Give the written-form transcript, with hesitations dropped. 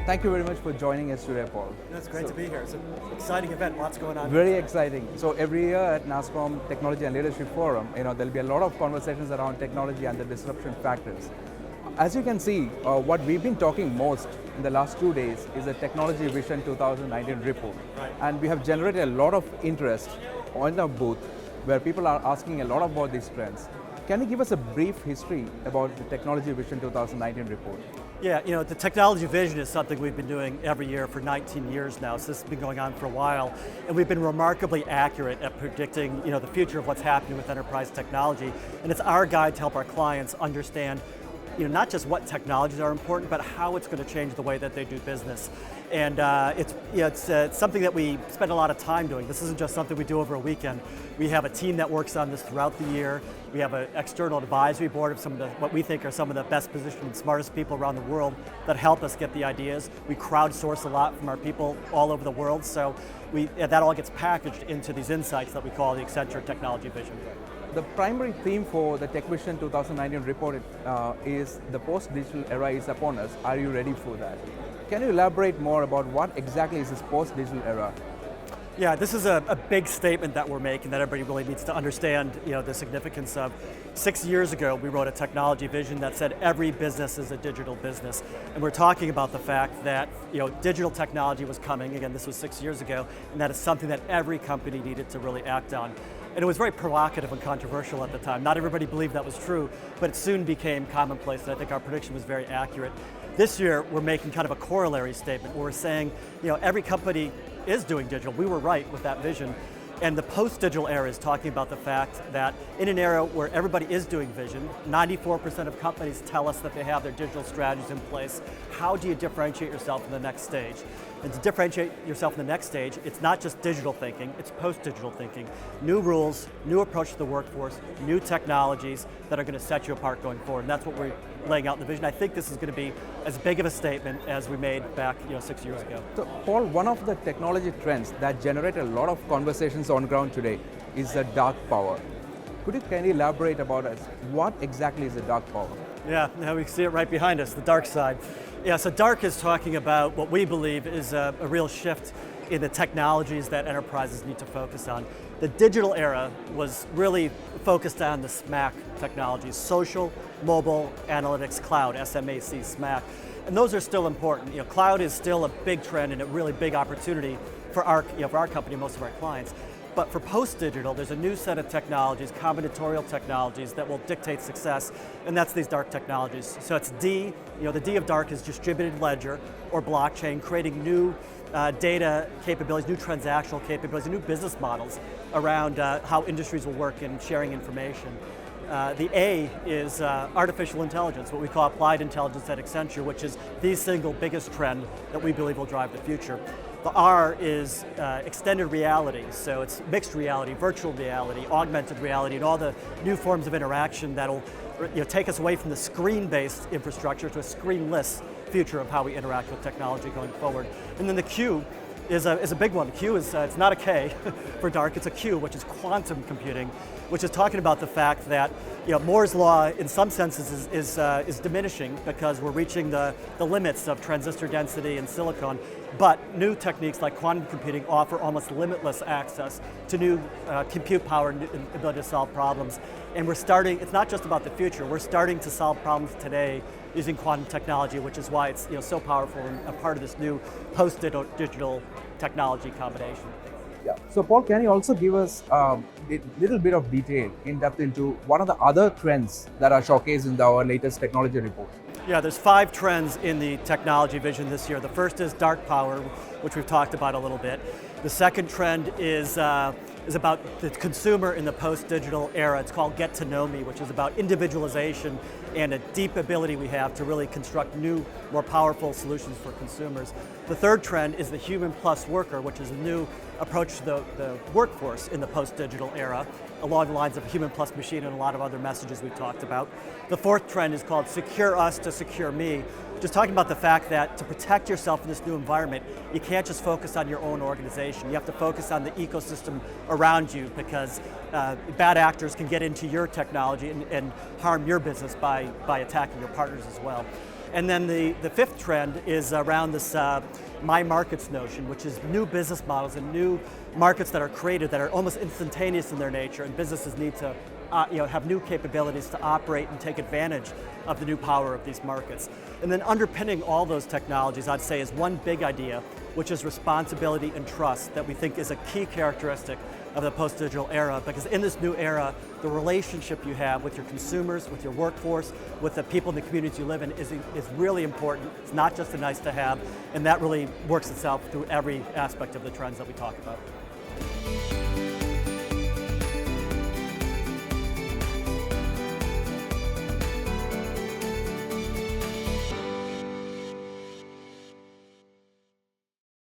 Thank you very much for joining us today, Paul. It's great to be here. It's an exciting event, lots going on. Very exciting. So every year at Nasscom Technology and Leadership Forum, there'll be a lot of conversations around technology and the disruption factors. As you can see, what we've been talking most in the last 2 days is the Technology Vision 2019 report. Right. And we have generated a lot of interest on the booth where people are asking a lot about these trends. Can you give us a brief history about the Technology Vision 2019 report? Yeah, the technology vision is something we've been doing every year for 19 years now, so this has been going on for a while, and we've been remarkably accurate at predicting the future of what's happening with enterprise technology, and it's our guide to help our clients understand not just what technologies are important, but how it's going to change the way that they do business. And it's something that we spend a lot of time doing. This isn't just something we do over a weekend. We have a team that works on this throughout the year. We have an external advisory board of some of what we think are some of the best positioned and smartest people around the world that help us get the ideas. We crowdsource a lot from our people all over the world, so that all gets packaged into these insights that we call the Accenture Technology Vision. The primary theme for the Tech Vision 2019 report is the post-digital era is upon us. Are you ready for that? Can you elaborate more about what exactly is this post-digital era? Yeah, this is a big statement that we're making that everybody really needs to understand the significance of. 6 years ago, we wrote a technology vision that said every business is a digital business. And we're talking about the fact that digital technology was coming, again, this was 6 years ago, and that is something that every company needed to really act on. And it was very provocative and controversial at the time. Not everybody believed that was true, but it soon became commonplace, and I think our prediction was very accurate. This year, we're making kind of a corollary statement where we're saying, every company is doing digital. We were right with that vision. And the post-digital era is talking about the fact that in an era where everybody is doing vision, 94% of companies tell us that they have their digital strategies in place. How do you differentiate yourself in the next stage? And to differentiate yourself in the next stage, it's not just digital thinking, it's post-digital thinking. New rules, new approach to the workforce, new technologies that are going to set you apart going forward. And that's what we're laying out in the vision. I think this is going to be as big of a statement as we made back 6 years ago. So Paul, one of the technology trends that generate a lot of conversations on ground today is the dark power. Can you elaborate about us? What exactly is the dark power? Yeah, now we see it right behind us, the dark side. Yeah, so dark is talking about what we believe is a real shift in the technologies that enterprises need to focus on. The digital era was really focused on the SMAC technologies, social, mobile, analytics, cloud, SMAC, SMAC. And those are still important. Cloud is still a big trend and a really big opportunity for our company and most of our clients. But for post-digital, there's a new set of technologies, combinatorial technologies that will dictate success, and that's these dark technologies. So it's D, the D of dark is distributed ledger or blockchain, creating new data capabilities, new transactional capabilities, new business models around how industries will work in sharing information. The A is artificial intelligence, what we call applied intelligence at Accenture, which is the single biggest trend that we believe will drive the future. The R is extended reality, so it's mixed reality, virtual reality, augmented reality, and all the new forms of interaction that'll take us away from the screen-based infrastructure to a screenless future of how we interact with technology going forward. And then the Q is a big one. Q is, it's not a K for dark, it's a Q, which is quantum computing, which is talking about the fact that Moore's law in some senses is diminishing because we're reaching the limits of transistor density and silicon, but new techniques like quantum computing offer almost limitless access to new compute power and ability to solve problems. And it's not just about the future, we're starting to solve problems today using quantum technology, which is why it's so powerful and a part of this new post-digital technology combination. Yeah. So Paul, can you also give us a little bit of detail in depth into what are the other trends that are showcased in our latest technology report? Yeah, there's 5 trends in the technology vision this year. The first is dark power, which we've talked about a little bit. The second trend is about the consumer in the post-digital era. It's called Get to Know Me, which is about individualization and a deep ability we have to really construct new, more powerful solutions for consumers. The third trend is the human plus worker, which is a new approach to the workforce in the post-digital era, along the lines of human plus machine and a lot of other messages we talked about. The fourth trend is called Secure Us to Secure Me, just talking about the fact that to protect yourself in this new environment, you can't just focus on your own organization. You have to focus on the ecosystem around you because bad actors can get into your technology and harm your business by attacking your partners as well. And then the fifth trend is around this my markets notion, which is new business models and new markets that are created that are almost instantaneous in their nature, and businesses need to have new capabilities to operate and take advantage of the new power of these markets. And then underpinning all those technologies, I'd say, is one big idea, which is responsibility and trust, that we think is a key characteristic of the post-digital era, because in this new era, the relationship you have with your consumers, with your workforce, with the people in the communities you live in is really important. It's not just a nice to have, and that really works itself through every aspect of the trends that we talk about.